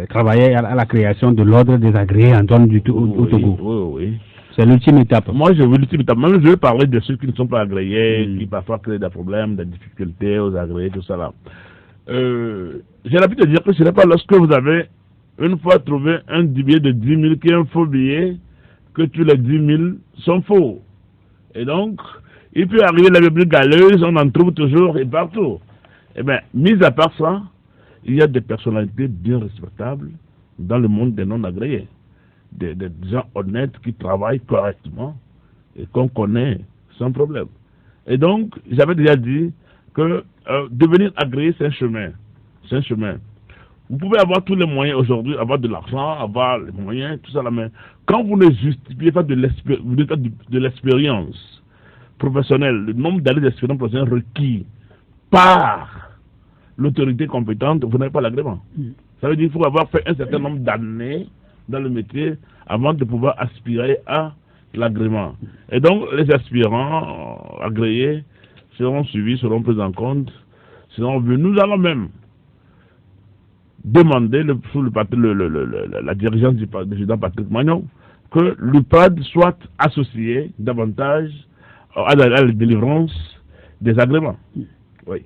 [SPEAKER 1] travailler à la création de l'ordre des agréés en zone du Togo.
[SPEAKER 2] Oui.
[SPEAKER 1] C'est l'ultime étape.
[SPEAKER 2] Moi, je veux l'ultime étape. Même je veux parler de ceux qui ne sont pas agréés, qui parfois créent des problèmes, des difficultés aux agréés, tout ça là. J'ai l'habitude de dire que ce n'est pas lorsque vous avez une fois trouvé un billet de 10 000 qui est un faux billet que tous les 10 000 sont faux. Et donc, il peut arriver la Bible galeuse, on en trouve toujours et partout. Eh bien, mis à part ça, il y a des personnalités bien respectables dans le monde des non-agréés. Des gens honnêtes qui travaillent correctement et qu'on connaît sans problème. Et donc, j'avais déjà dit que devenir agréé, c'est un chemin. C'est un chemin. Vous pouvez avoir tous les moyens aujourd'hui, avoir de l'argent, avoir les moyens, tout ça là, mais quand vous ne justifiez pas de l'expérience professionnelle, le nombre d'années d'expérience professionnelle requis par l'autorité compétente, vous n'avez pas l'agrément. Ça veut dire qu'il faut avoir fait un certain nombre d'années dans le métier avant de pouvoir aspirer à l'agrément. Et donc, les aspirants agréés seront suivis, seront pris en compte, seront vus. Nous allons même demander, sous la dirigeance du président Patrick Magnon, que l'UPAD soit associé davantage à la délivrance des agréments. Oui.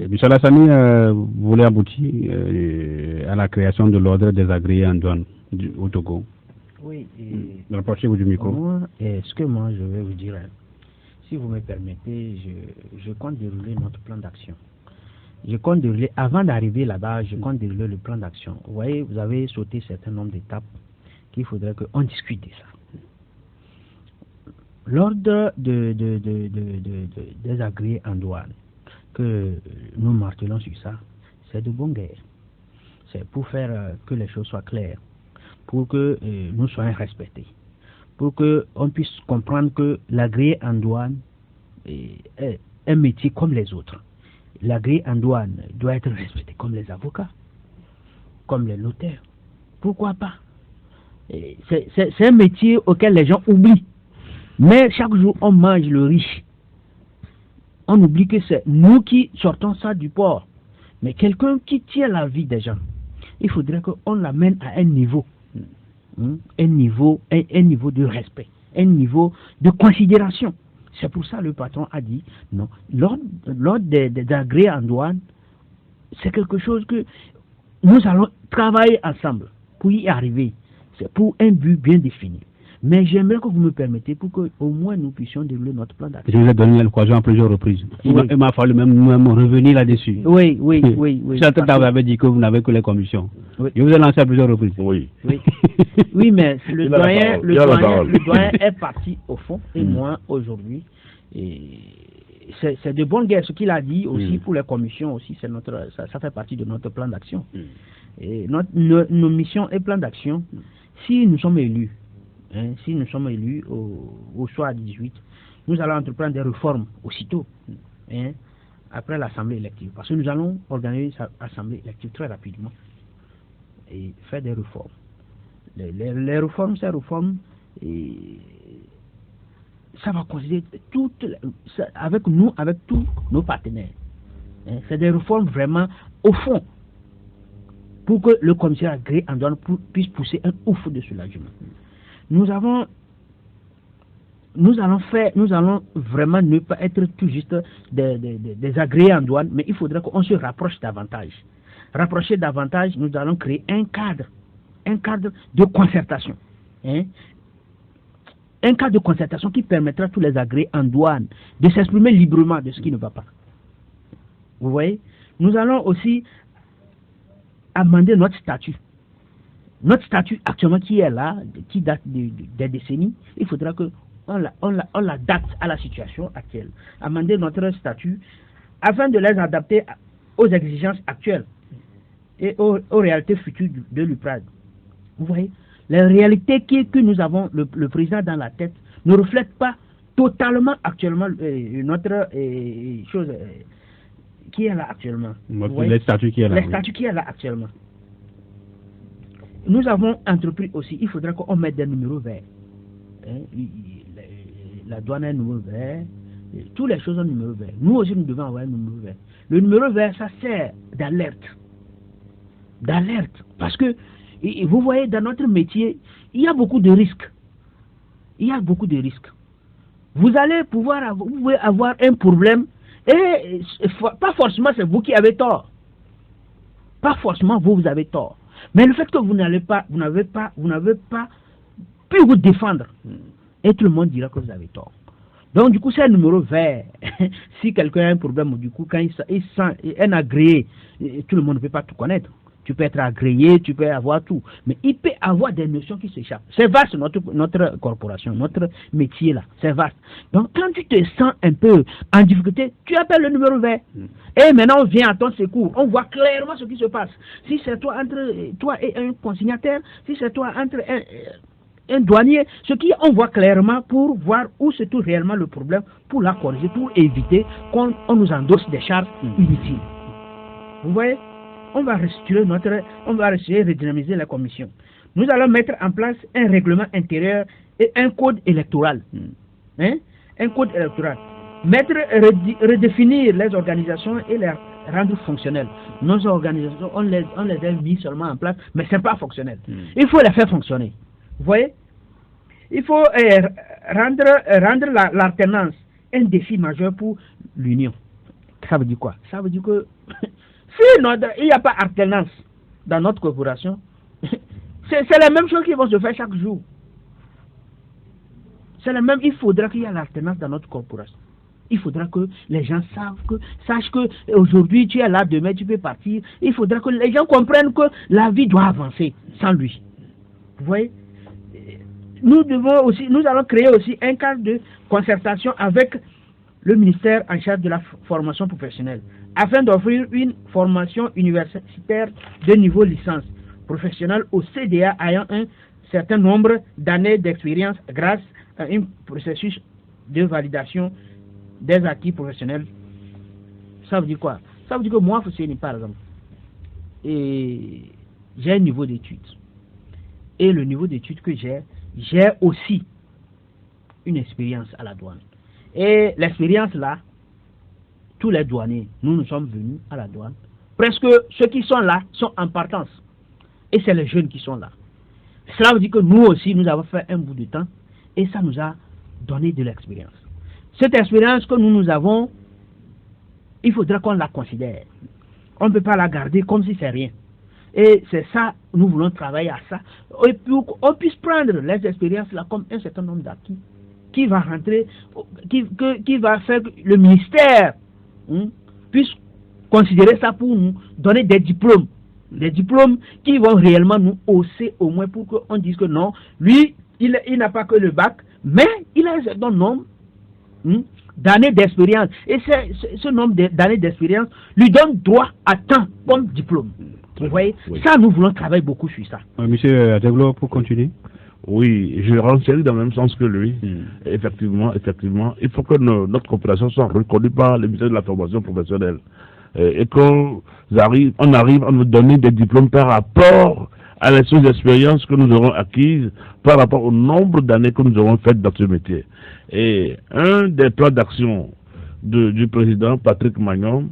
[SPEAKER 1] Michel Hassani, vous voulez aboutir à la création de l'ordre des agréés en douane au Togo.
[SPEAKER 3] Oui.
[SPEAKER 1] Rapprochez-vous du micro.
[SPEAKER 3] Ce que moi je vais vous dire, si vous me permettez, je compte dérouler notre plan d'action. Je compte dérouler, avant d'arriver là-bas, je compte dérouler le plan d'action. Vous voyez, vous avez sauté un certain nombre d'étapes qu'il faudrait qu'on discute de ça. L'ordre des agréés en douane, que nous martelons sur ça, c'est de bonne guerre. C'est pour faire que les choses soient claires, pour que nous soyons respectés, pour qu'on puisse comprendre que l'agréé en douane est un métier comme les autres. L'agréé en douane doit être respecté comme les avocats, comme les notaires. Pourquoi pas? C'est un métier auquel les gens oublient. Mais chaque jour, on mange le riche. On oublie que c'est nous qui sortons ça du port. Mais quelqu'un qui tient la vie des gens, il faudrait qu'on l'amène à un niveau. Un niveau de respect, un niveau de considération. C'est pour ça que le patron a dit, non, l'ordre des agréés en douane, c'est quelque chose que nous allons travailler ensemble pour y arriver. C'est pour un but bien défini. Mais j'aimerais que vous me permettiez pour qu'au moins nous puissions dérouler notre plan d'action.
[SPEAKER 1] Je vous ai donné l'occasion à plusieurs reprises.
[SPEAKER 3] Oui.
[SPEAKER 1] Il m'a fallu même revenir là-dessus.
[SPEAKER 3] Oui.
[SPEAKER 1] Certains vous avez dit que vous n'avez que les commissions.
[SPEAKER 3] Oui.
[SPEAKER 1] Je vous ai lancé à plusieurs reprises.
[SPEAKER 2] Oui.
[SPEAKER 3] Oui, mais le
[SPEAKER 2] Il a la parole.
[SPEAKER 3] le doyen est parti au fond, et moi, aujourd'hui, c'est de bonne guerre. Ce qu'il a dit aussi pour les commissions, aussi, ça fait partie de notre plan d'action. Et nos missions et plans d'action, si nous sommes élus, au soir 18, nous allons entreprendre des réformes aussitôt, après l'assemblée élective. Parce que nous allons organiser cette assemblée élective très rapidement et faire des réformes. Les réformes, ces réformes, ça va considérer avec nous, avec tous nos partenaires. C'est des réformes vraiment au fond, pour que le commissaire agréé en douane puisse pousser un ouf de soulagement. Nous allons vraiment ne pas être tout juste des agréés en douane, mais il faudrait qu'on se rapproche davantage. Rapprocher davantage, nous allons créer un cadre de concertation. Un cadre de concertation qui permettra à tous les agréés en douane de s'exprimer librement de ce qui ne va pas. Vous voyez? Nous allons aussi amender notre statut. Notre statut actuellement qui est là, qui date des décennies, il faudra qu'on l'adapte à la situation actuelle. Amender notre statut afin de les adapter aux exigences actuelles et aux réalités futures de l'UPRAD. Vous voyez, les réalités que nous avons, le président dans la tête, ne reflètent pas totalement actuellement notre chose qui est là actuellement.
[SPEAKER 1] Les statuts qui est là.
[SPEAKER 3] Les statuts qui est là actuellement. Nous avons entrepris aussi, il faudra qu'on mette des numéros verts. La douane a un numéro vert, toutes les choses ont un numéro vert. Nous aussi, nous devons avoir un numéro vert. Le numéro vert, ça sert d'alerte. D'alerte. Parce que, vous voyez, dans notre métier, il y a beaucoup de risques. Vous allez pouvoir avoir un problème et pas forcément c'est vous qui avez tort. Pas forcément vous avez tort. Mais le fait que vous n'avez pas pu vous défendre, et tout le monde dira que vous avez tort. Donc du coup c'est un numéro vert. Si quelqu'un a un problème, du coup quand il sent un agréé, tout le monde ne peut pas tout connaître. Tu peux être agréé, tu peux avoir tout. Mais il peut avoir des notions qui s'échappent. C'est vaste notre corporation, notre métier là. C'est vaste. Donc quand tu te sens un peu en difficulté, tu appelles le numéro vert. Et maintenant on vient à ton secours. On voit clairement ce qui se passe. Si c'est toi entre toi et un consignataire, si c'est toi entre un douanier, on voit clairement pour voir où se trouve réellement le problème, pour la corriger, pour éviter qu'on nous endosse des charges inutiles. Vous voyez? On va redynamiser la commission. Nous allons mettre en place un règlement intérieur et un code électoral. Un code électoral. Redéfinir les organisations et les rendre fonctionnelles. Nos organisations, on les a mis seulement en place, mais ce n'est pas fonctionnel. Il faut les faire fonctionner. Vous voyez? Il faut rendre l'alternance un défi majeur pour l'Union. Ça veut dire quoi? Ça veut dire que si il n'y a pas alternance dans notre corporation, c'est la même chose qui va se faire chaque jour. C'est la même, il faudra qu'il y ait l'alternance dans notre corporation. Il faudra que les gens sachent que aujourd'hui tu es là, demain tu peux partir. Il faudra que les gens comprennent que la vie doit avancer sans lui. Vous voyez? Nous allons créer aussi un cadre de concertation avec le ministère en charge de la formation professionnelle, afin d'offrir une formation universitaire de niveau licence professionnelle au CDA ayant un certain nombre d'années d'expérience grâce à un processus de validation des acquis professionnels. Ça veut dire quoi? Ça veut dire que moi, Fousseni, par exemple, j'ai un niveau d'études. Et le niveau d'études que j'ai aussi une expérience à la douane. Et l'expérience là, tous les douaniers, nous sommes venus à la douane. Presque ceux qui sont là sont en partance. Et c'est les jeunes qui sont là. Cela veut dire que nous aussi, nous avons fait un bout de temps et ça nous a donné de l'expérience. Cette expérience que nous avons, il faudra qu'on la considère. On ne peut pas la garder comme si c'est rien. Et c'est ça, nous voulons travailler à ça. Et pour qu'on puisse prendre les expériences là comme un certain nombre d'acquis qui va rentrer, qui va faire que le ministère puisse considérer ça pour nous donner des diplômes qui vont réellement nous hausser au moins pour qu'on dise que non, lui, il n'a pas que le bac, mais il a un certain nombre d'années d'expérience. Et ce nombre d'années d'expérience lui donne droit à temps comme diplôme. Vous voyez, ça, nous voulons travailler beaucoup sur ça.
[SPEAKER 1] Monsieur Adeglo, pour continuer.
[SPEAKER 2] Oui, je renchéris dans le même sens que lui. Effectivement, il faut que notre coopération soit reconnue par le ministère de la formation professionnelle. Et qu'on arrive à nous donner des diplômes par rapport à les sous-expériences que nous aurons acquises, par rapport au nombre d'années que nous aurons faites dans ce métier. Et un des plans d'action du président Patrick Magnon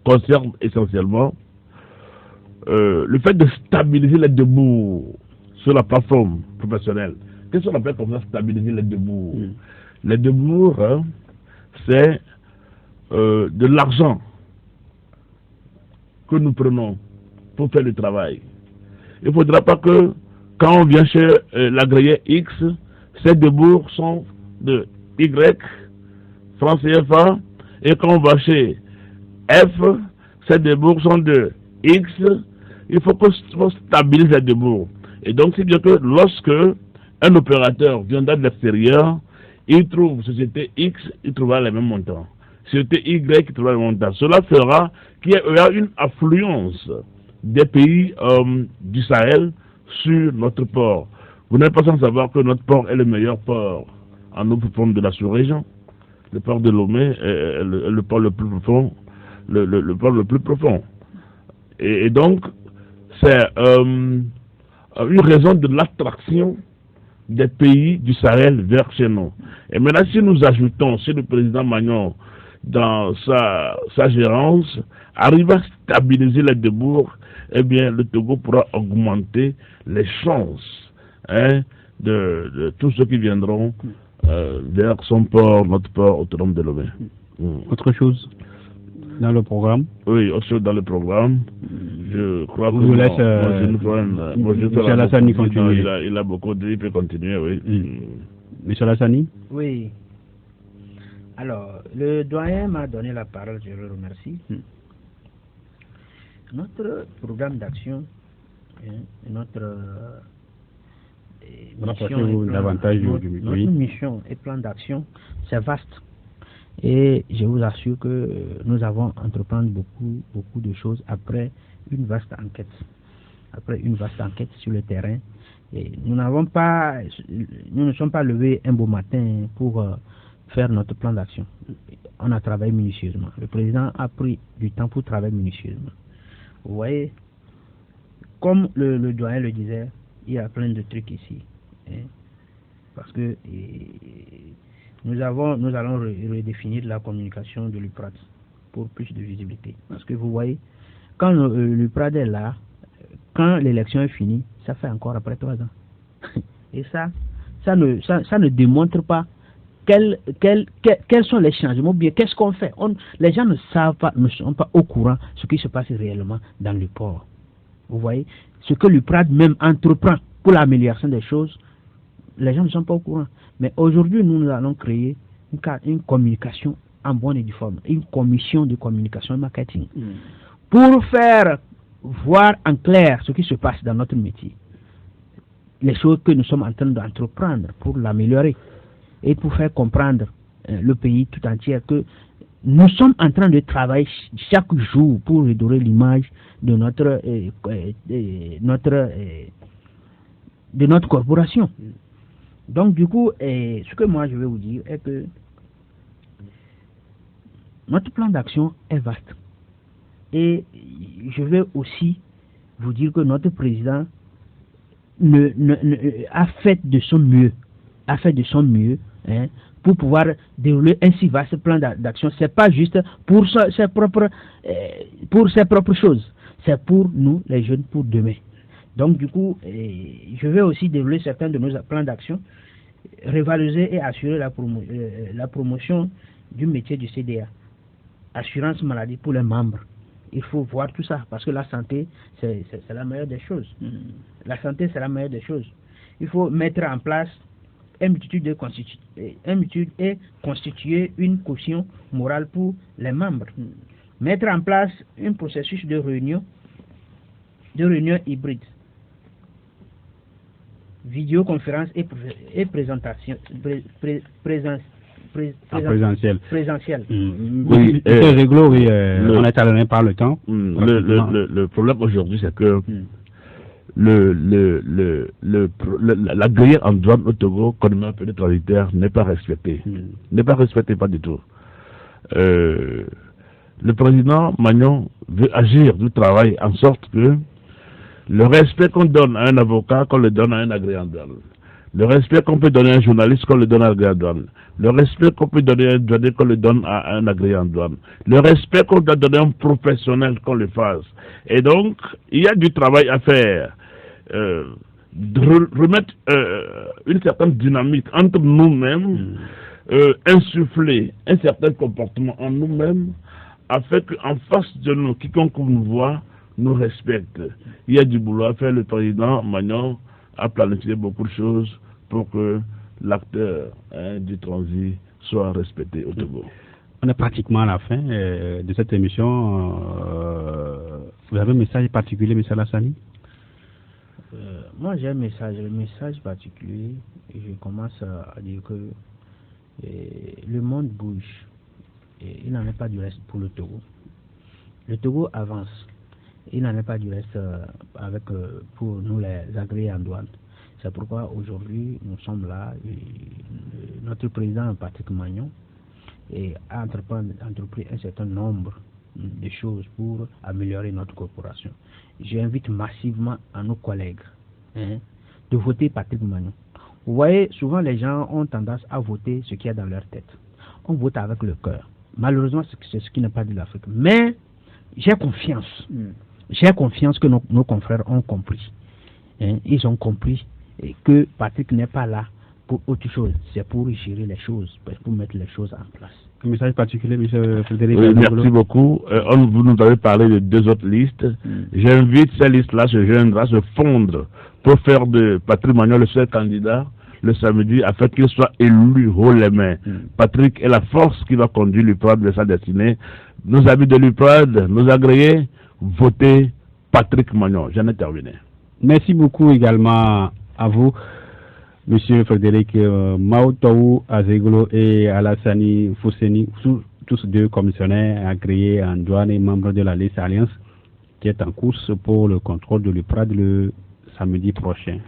[SPEAKER 2] concerne essentiellement le fait de stabiliser les débours sur la plateforme professionnelle. Qu'est-ce qu'on appelle comme ça, stabiliser les débours? Les débours, c'est de l'argent que nous prenons pour faire le travail. Il ne faudra pas que quand on vient chez l'agréé X, ces débours sont de Y, francs CFA, et quand on va chez F, ces débours sont de X. Il faut qu'on stabilise les débours. Et donc, c'est bien que lorsque un opérateur viendra de l'extérieur, il trouve société X, il trouvera les mêmes montants. Société Y, il trouvera les mêmes montants. Cela fera qu'il y a une affluence des pays du Sahel sur notre port. Vous n'êtes pas sans savoir que notre port est le meilleur port en eau profonde de la sous-région. Le port de Lomé est le port le plus profond. Le port le plus profond. Et donc, c'est une raison de l'attraction des pays du Sahel vers chez nous. Et maintenant, si nous ajoutons, si le président Magnon, dans sa gérance, arrive à stabiliser les débours, eh bien, le Togo pourra augmenter les chances de tous ceux qui viendront vers son port, notre port autonome de Lomé.
[SPEAKER 1] Autre chose dans le programme? Oui,
[SPEAKER 2] autre chose dans le programme. Je crois que
[SPEAKER 1] Monsieur Alassani continue.
[SPEAKER 2] Il a beaucoup dit, il peut continuer, oui.
[SPEAKER 1] Monsieur Alassani?
[SPEAKER 3] Oui. Alors, le doyen m'a donné la parole, je le remercie. Notre programme d'action, notre mission et plan d'action, c'est vaste. Et je vous assure que nous avons entrepris beaucoup de choses après une vaste enquête. Après une vaste enquête sur le terrain. Et nous ne sommes pas levés un beau matin pour faire notre plan d'action. On a travaillé minutieusement. Le président a pris du temps pour travailler minutieusement. Vous voyez, comme le doyen le disait, il y a plein de trucs ici. Parce que nous allons redéfinir la communication de l'UPRAD pour plus de visibilité. Parce que vous voyez, quand l'UPRAD est là, quand l'élection est finie, ça fait encore après 3 ans. Et ça ne démontre pas quels sont les changements, bien qu'est-ce qu'on fait. Les gens ne savent pas, ne sont pas au courant de ce qui se passe réellement dans le port. Vous voyez, ce que l'UPRAD même entreprend pour l'amélioration des choses, les gens ne sont pas au courant. Mais aujourd'hui, nous allons créer une communication en bonne et due forme, une commission de communication et marketing, pour faire voir en clair ce qui se passe dans notre métier, les choses que nous sommes en train d'entreprendre pour l'améliorer et pour faire comprendre le pays tout entier que nous sommes en train de travailler chaque jour pour redorer l'image de notre corporation. Donc du coup, ce que moi je vais vous dire est que notre plan d'action est vaste. Et je vais aussi vous dire que notre président a fait de son mieux, pour pouvoir dérouler un si vaste plan d'action. C'est pas juste pour ses propres choses, c'est pour nous les jeunes, pour demain. Donc du coup, je vais aussi dérouler certains de nos plans d'action, revaloriser et assurer la promotion du métier du CDA, assurance maladie pour les membres, il faut voir tout ça, parce que la santé, c'est la meilleure des choses. La santé, c'est la meilleure des choses. Il faut mettre en place une multitude et constituer une caution morale pour les membres. Mettre en place un processus de réunion hybride, vidéoconférence et présentation présentielle.
[SPEAKER 1] Oui, Réglo, oui, on est talonné par le temps.
[SPEAKER 2] Le problème aujourd'hui, c'est que la guerre en douane au Togo, comme un peu transitaire, n'est pas respectée. N'est pas respectée, pas du tout. Le président Magnon veut agir du travail en sorte que le respect qu'on donne à un avocat, qu'on le donne à un agréé en douane. Le respect qu'on peut donner à un journaliste, qu'on le donne à un agréé en douane. Le respect qu'on peut donner à un douanier, qu'on le donne à un agréé en douane. Le respect qu'on doit donner à un professionnel, qu'on le fasse. Et donc, il y a du travail à faire. De remettre une certaine dynamique entre nous-mêmes, insuffler un certain comportement en nous-mêmes, afin qu'en face de nous, quiconque nous voit, nous respecte. Il y a du boulot à faire. Le président Magnon a planifié beaucoup de choses pour que l'acteur du transit soit respecté au Togo.
[SPEAKER 1] On est pratiquement à la fin de cette émission. Vous avez un message particulier, M. Alassani?
[SPEAKER 3] Moi, j'ai un message particulier. Et je commence à dire que le monde bouge. Et il n'en est pas du reste pour le Togo. Le Togo avance. Il n'en est pas du reste pour nous les agréés en douane. C'est pourquoi aujourd'hui nous sommes là. Et notre président Patrick Magnon a entrepris un certain nombre de choses pour améliorer notre corporation. J'invite massivement à nos collègues de voter Patrick Magnon. Vous voyez, souvent les gens ont tendance à voter ce qu'il y a dans leur tête. On vote avec le cœur. Malheureusement, c'est ce qui n'est pas de l'Afrique. Mais j'ai confiance. J'ai confiance que nos confrères ont compris. Ils ont compris que Patrick n'est pas là pour autre chose. C'est pour gérer les choses, pour mettre les choses en place.
[SPEAKER 1] Un message particulier, M. Frédéric?
[SPEAKER 2] Oui, merci beaucoup. Vous nous avez parlé de 2 autres listes. J'invite ces listes-là, ce jeune-là, se fondre pour faire de Patrick Magnon le seul candidat le samedi, afin qu'il soit élu haut les mains. Patrick est la force qui va conduire l'UPRAD de sa destinée. Nos amis de l'UPRAD, nos agréés, votez Patrick Magnon. J'en ai terminé.
[SPEAKER 1] Merci beaucoup également à vous, Monsieur Frédéric Maotaou Azeglo et Alassani Fousseni, tous 2 commissionnaires agréés en douane et membres de la liste Alliance, qui est en course pour le contrôle de l'UPRAD le samedi prochain.